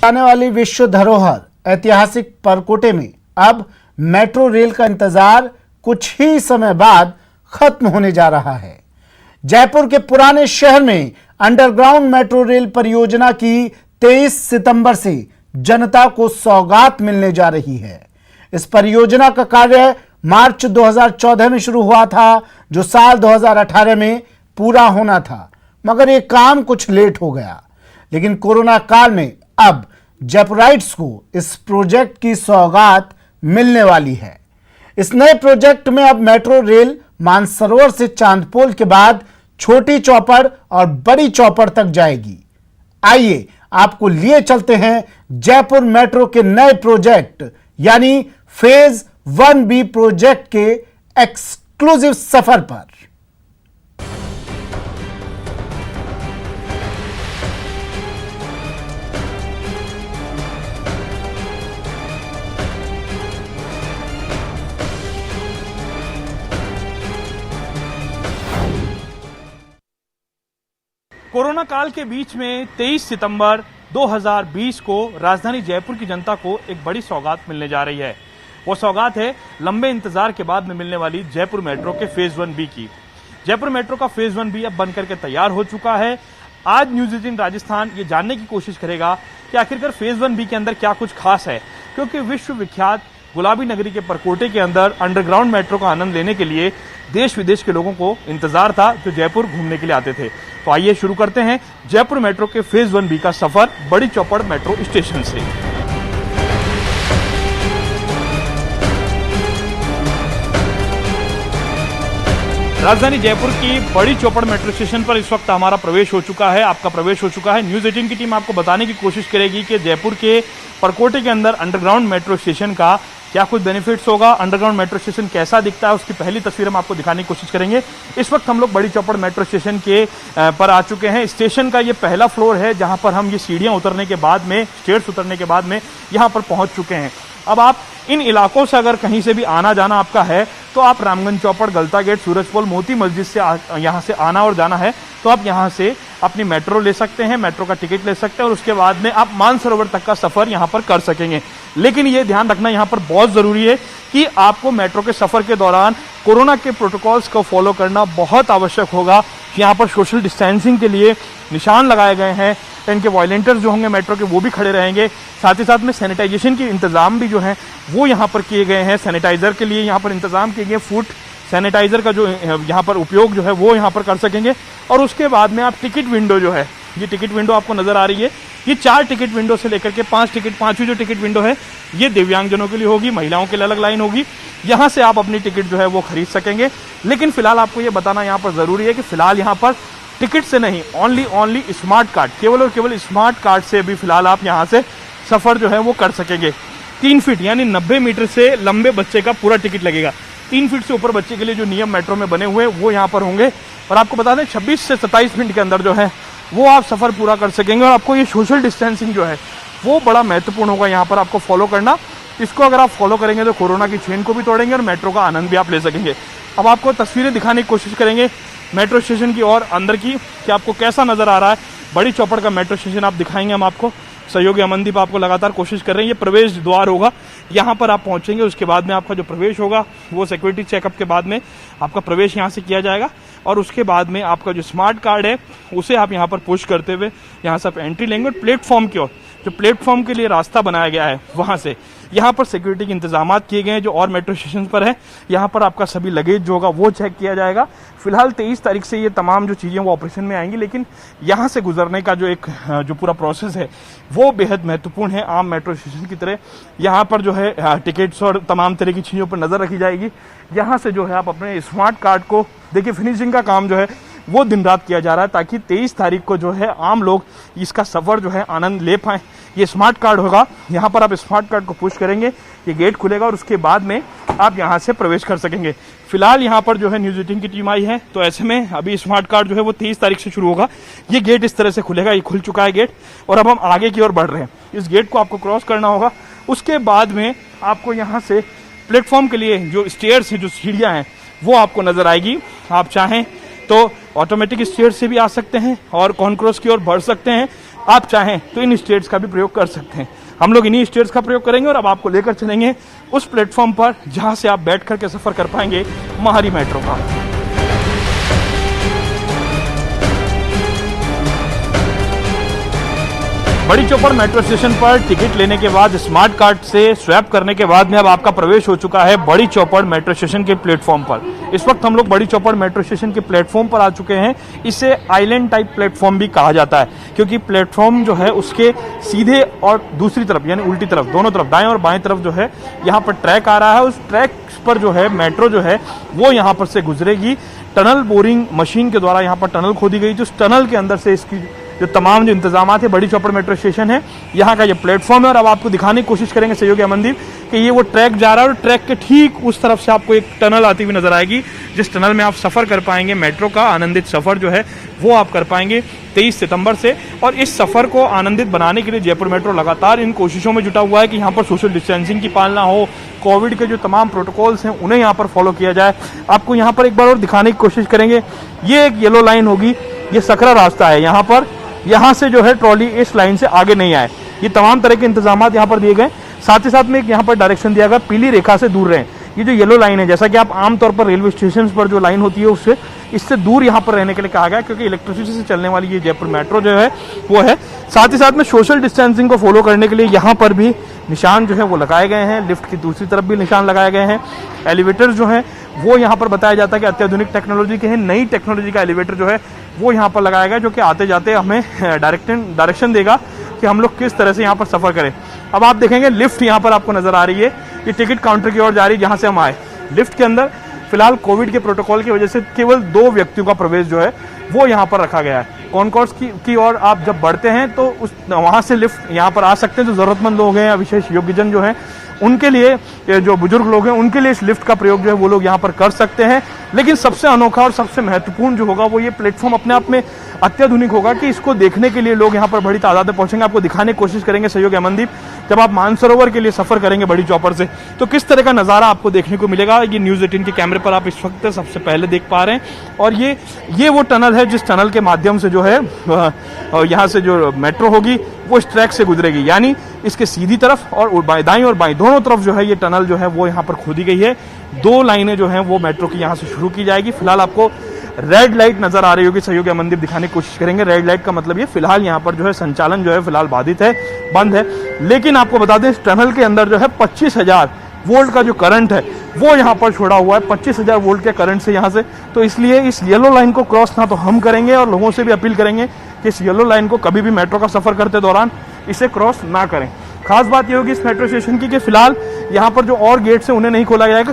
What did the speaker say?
आने वाली विश्व धरोहर ऐतिहासिक परकोटे में अब मेट्रो रेल का इंतजार कुछ ही समय बाद खत्म होने जा रहा है। जयपुर के पुराने शहर में अंडरग्राउंड मेट्रो रेल परियोजना की 23 सितंबर से जनता को सौगात मिलने जा रही है। इस परियोजना का कार्य मार्च 2014 में शुरू हुआ था, जो साल 2018 में पूरा होना था, मगर यह काम कुछ लेट हो गया। लेकिन कोरोना काल में अब जयपुराइट्स को इस प्रोजेक्ट की सौगात मिलने वाली है। इस नए प्रोजेक्ट में अब मेट्रो रेल मानसरोवर से चांदपोल के बाद छोटी चौपड़ और बड़ी चौपड़ तक जाएगी। आइए आपको लिए चलते हैं जयपुर मेट्रो के नए प्रोजेक्ट यानी फेज 1B प्रोजेक्ट के एक्सक्लूसिव सफर पर। कोरोना काल के बीच में 23 सितंबर 2020 को राजधानी जयपुर की जनता को एक बड़ी सौगात मिलने जा रही है। वो सौगात है लंबे इंतजार के बाद में मिलने वाली जयपुर मेट्रो के फेज 1B की। जयपुर मेट्रो का फेज 1B अब बनकर के तैयार हो चुका है। आज न्यूज 18 राजस्थान ये जानने की कोशिश करेगा कि आखिरकार फेज 1B के अंदर क्या कुछ खास है, क्योंकि विश्व विख्यात गुलाबी नगरी के परकोटे के अंदर अंडरग्राउंड मेट्रो का आनंद लेने के लिए देश विदेश के लोगों को इंतजार था, जो जयपुर घूमने के लिए आते थे। तो आइए शुरू करते हैं जयपुर मेट्रो के फेज 1B का सफर बड़ी चौपड़ मेट्रो स्टेशन से। राजधानी जयपुर की बड़ी चौपड़ मेट्रो स्टेशन पर इस वक्त हमारा प्रवेश हो चुका है, आपका प्रवेश हो चुका है। न्यूज 18 की टीम आपको बताने की कोशिश करेगी कि जयपुर के परकोटे के अंदर अंडरग्राउंड मेट्रो स्टेशन का क्या कुछ बेनिफिट्स होगा, अंडरग्राउंड मेट्रो स्टेशन कैसा दिखता है, उसकी पहली तस्वीर हम आपको दिखाने की कोशिश करेंगे। इस वक्त हम लोग बड़ी चौपड़ मेट्रो स्टेशन के पर आ चुके हैं। स्टेशन का ये पहला फ्लोर है, जहां पर हम ये सीढ़ियां उतरने के बाद में, स्टेयर्स उतरने के बाद में यहां पर पहुंच चुके हैं। अब आप इन इलाकों से अगर कहीं से भी आना जाना आपका है तो आप रामगंज चौपड़, गलता गेट, सूरजपोल, मोती मस्जिद से यहाँ से आना और जाना है तो आप यहाँ से अपनी मेट्रो ले सकते हैं, मेट्रो का टिकट ले सकते हैं और उसके बाद में आप मानसरोवर तक का सफर यहाँ पर कर सकेंगे। लेकिन ये ध्यान रखना यहाँ पर बहुत जरूरी है कि आपको मेट्रो के सफर के दौरान कोरोना के प्रोटोकॉल्स को फॉलो करना बहुत आवश्यक होगा। यहाँ पर सोशल डिस्टेंसिंग के लिए निशान लगाए गए हैं, इनके वॉलंटियर्स जो होंगे मेट्रो के वो भी खड़े रहेंगे। साथ ही साथ में सैनिटाइजेशन के इंतजाम भी जो है वो यहाँ पर किए गए हैं। सैनिटाइजर के लिए यहाँ पर इंतजाम किए गए, फुट सैनिटाइजर का जो यहाँ पर उपयोग जो है वो यहाँ पर कर सकेंगे। और उसके बाद में आप टिकट विंडो जो है, ये टिकट विंडो आपको नजर आ रही है, ये 4 टिकट विंडो से लेकर के 5 टिकट, 5वीं जो टिकट विंडो है ये दिव्यांगजनों के लिए होगी, महिलाओं के लिए अलग लाइन होगी। यहाँ से आप अपनी टिकट जो है वो खरीद सकेंगे। लेकिन फिलहाल आपको ये बताना यहाँ पर जरूरी है कि फिलहाल यहाँ पर टिकट से नहीं, ओनली स्मार्ट कार्ड, केवल और केवल स्मार्ट कार्ड से भी फिलहाल आप यहाँ से सफर जो है वो कर सकेंगे। 3 फीट यानी 90 मीटर से लंबे बच्चे का पूरा टिकट लगेगा। 3 फीट से ऊपर बच्चे के लिए जो नियम मेट्रो में बने हुए वो यहाँ पर होंगे। और आपको बता दें 26 से 27 मिनट के अंदर जो है वो आप सफर पूरा कर सकेंगे। और आपको ये सोशल डिस्टेंसिंग जो है वो बड़ा महत्वपूर्ण होगा यहाँ पर आपको फॉलो करना। इसको अगर आप फॉलो करेंगे तो कोरोना की चेन को भी तोड़ेंगे और मेट्रो का आनंद भी आप ले सकेंगे। अब आपको तस्वीरें दिखाने की कोशिश करेंगे मेट्रो स्टेशन की और अंदर की, कि आपको कैसा नजर आ रहा है। बड़ी चौपड़ का मेट्रो स्टेशन आप दिखाएंगे हम आपको। सहयोगी अमनदीप आपको लगातार कोशिश कर रहे हैं। ये प्रवेश द्वार होगा, यहाँ पर आप पहुंचेंगे, उसके बाद में आपका जो प्रवेश होगा वो सिक्योरिटी चेकअप के बाद में आपका प्रवेश यहाँ से किया जाएगा। और उसके बाद में आपका जो स्मार्ट कार्ड है उसे आप यहाँ पर पुश करते हुए यहाँ से आप एंट्री लेंगे। और प्लेटफॉर्म की ओर, जो प्लेटफॉर्म के लिए रास्ता बनाया गया है वहां से यहाँ पर सिक्योरिटी के इंतजाम किए गए हैं जो और मेट्रो स्टेशन पर है। यहाँ पर आपका सभी लगेज जो होगा वो चेक किया जाएगा। फिलहाल 23 तारीख से ये तमाम जो चीजें वो ऑपरेशन में आएंगी, लेकिन यहाँ से गुजरने का जो पूरा प्रोसेस है वो बेहद महत्वपूर्ण है। आम मेट्रो स्टेशन की तरह यहाँ पर जो है टिकट्स और तमाम तरह की चीजों पर नजर रखी जाएगी। यहाँ से जो है आप अपने स्मार्ट कार्ड को देखिए, फिनिशिंग का काम जो है वो दिन रात किया जा रहा है ताकि 23 तारीख को जो है आम लोग इसका सफर जो है आनंद ले पाए। ये स्मार्ट कार्ड होगा, यहाँ पर आप स्मार्ट कार्ड को पुश करेंगे, ये गेट खुलेगा और उसके बाद में आप यहाँ से प्रवेश कर सकेंगे। फिलहाल यहाँ पर जो है न्यूज 18 की टीम आई है, तो ऐसे में अभी स्मार्ट कार्ड जो है वो 23 तारीख से शुरू होगा। ये गेट इस तरह से खुलेगा, ये खुल चुका है गेट और अब हम आगे की ओर बढ़ रहे हैं। इस गेट को आपको क्रॉस करना होगा। उसके बाद में आपको यहाँ से प्लेटफॉर्म के लिए जो स्टेयर्स हैं, जो सीढ़ियाँ हैं वो आपको नजर आएगी। आप चाहें तो ऑटोमेटिक स्टेयर से भी आ सकते हैं और कॉन्क्रोस की ओर बढ़ सकते हैं, आप चाहें तो इन स्टेट्स का भी प्रयोग कर सकते हैं। हम लोग इन्हीं स्टेट्स का प्रयोग करेंगे और अब आपको लेकर चलेंगे उस प्लेटफॉर्म पर जहां से आप बैठ करके सफर कर पाएंगे महारी मेट्रो का। बड़ी चौपड़ मेट्रो स्टेशन पर टिकट लेने के बाद स्मार्ट कार्ड से स्वैप करने के बाद में अब आपका प्रवेश हो चुका है बड़ी चौपड़ मेट्रो स्टेशन के प्लेटफॉर्म पर। इस वक्त हम लोग बड़ी चौपड़ मेट्रो स्टेशन के प्लेटफॉर्म पर आ चुके हैं। इसे आइलैंड टाइप प्लेटफॉर्म भी कहा जाता है क्योंकि प्लेटफॉर्म जो है उसके सीधे और दूसरी तरफ यानी उल्टी तरफ, दोनों तरफ, दाएं और बाएं तरफ जो है यहाँ पर ट्रैक आ रहा है। उस ट्रैक पर जो है मेट्रो जो है वो यहाँ पर से गुजरेगी। टनल बोरिंग मशीन के द्वारा यहाँ पर टनल खोदी गई, जो टनल के अंदर से इसकी जो तमाम जो इंतजाम है बड़ी चौपड़ मेट्रो स्टेशन है, यहाँ का ये प्लेटफॉर्म है। और अब आपको दिखाने की कोशिश करेंगे सहयोगी अमनदीप कि ये वो ट्रैक जा रहा है और ट्रैक के ठीक उस तरफ से आपको एक टनल आती हुई नजर आएगी, जिस टनल में आप सफर कर पाएंगे। मेट्रो का आनंदित सफर जो है वो आप कर पाएंगे 23 सितंबर से। और इस सफर को आनंदित बनाने के लिए जयपुर मेट्रो लगातार इन कोशिशों में जुटा हुआ है कि यहाँ पर सोशल डिस्टेंसिंग की पालना हो, कोविड के जो तमाम प्रोटोकॉल्स हैं उन्हें यहाँ पर फॉलो किया जाए। आपको यहाँ पर एक बार और दिखाने की कोशिश करेंगे, ये एक येलो लाइन होगी, ये सकरा रास्ता है। यहाँ पर यहाँ से जो है ट्रॉली इस लाइन से आगे नहीं आए। ये तमाम तरह के इंतजाम यहाँ पर दिए गए। साथ ही साथ में एक यहाँ पर डायरेक्शन दिया गया, पीली रेखा से दूर रहें। ये जो येलो लाइन है, जैसा कि आप आमतौर पर रेलवे स्टेशन पर जो लाइन होती है उससे इससे दूर यहाँ पर रहने के लिए कहा गया, क्योंकि इलेक्ट्रिसिटी से चलने वाली ये जयपुर मेट्रो जो है वो है। साथ ही साथ में सोशल डिस्टेंसिंग को फॉलो करने के लिए यहाँ पर भी निशान जो है वो लगाए गए हैं। लिफ्ट की दूसरी तरफ भी निशान लगाए गए हैं। एलिवेटर जो है वो यहाँ पर बताया जाता है कि अत्याधुनिक टेक्नोलॉजी के हैं। नई टेक्नोलॉजी का एलिवेटर जो है वो यहाँ पर लगाया गया, जो कि आते जाते हमें डायरेक्शन देगा कि हम लोग किस तरह से यहाँ पर सफर करें। अब आप देखेंगे लिफ्ट यहाँ पर आपको नजर आ रही है, ये टिकट काउंटर की ओर जा रही है जहाँ से हम आए। लिफ्ट के अंदर फिलहाल कोविड के प्रोटोकॉल की वजह से केवल 2 व्यक्तियों का प्रवेश जो है वो यहाँ पर रखा गया है। कॉन्कोर्स की ओर आप जब बढ़ते हैं तो वहां से लिफ्ट यहाँ पर आ सकते हैं। जो जरूरतमंद लोग हैं या विशेष योग्यजन जो हैं उनके लिए, जो बुजुर्ग लोग हैं उनके लिए इस लिफ्ट का प्रयोग जो है वो लोग यहाँ पर कर सकते हैं। लेकिन सबसे अनोखा और सबसे महत्वपूर्ण जो होगा वो ये प्लेटफॉर्म अपने आप में अत्याधुनिक होगा कि इसको देखने के लिए लोग यहाँ पर बड़ी तादाद में पहुंचेंगे। आपको दिखाने की कोशिश करेंगे सहयोगी अमनदीप, जब आप मानसरोवर के लिए सफर करेंगे बड़ी चौपड़ से तो किस तरह का नजारा आपको देखने को मिलेगा। ये न्यूज़ 18 के कैमरे पर आप इस वक्त सबसे पहले देख पा रहे हैं। और ये वो टनल है जिस टनल के माध्यम से जो है यहाँ से जो मेट्रो होगी वो इस ट्रैक से गुजरेगी, यानी इसके सीधी तरफ और दाईं और बाईं दोनों तरफ जो है ये टनल जो है वो यहाँ पर खोदी गई है। 2 लाइनें जो हैं वो मेट्रो की यहाँ से शुरू की जाएगी। फिलहाल आपको रेड लाइट नजर आ रही होगी, सहयोगी अमनदीप दिखाने की कोशिश करेंगे। रेड लाइट का मतलब ये फिलहाल यहाँ पर जो है संचालन जो है फिलहाल बाधित है, बंद है। लेकिन आपको बता दें इस टनल के अंदर जो है 25,000 वोल्ट का जो करंट है वो यहाँ पर छोड़ा हुआ है। 25,000 वोल्ट के करंट से यहाँ से, तो इसलिए इस येलो लाइन को क्रॉस ना तो हम करेंगे और लोगों से भी अपील करेंगे कि इस येलो लाइन को कभी भी मेट्रो का सफर करते दौरान इसे क्रॉस ना करें। खास बात ये होगी इस मेट्रो स्टेशन की कि फिलहाल यहाँ पर जो और गेट्स हैं उन्हें नहीं खोला जाएगा।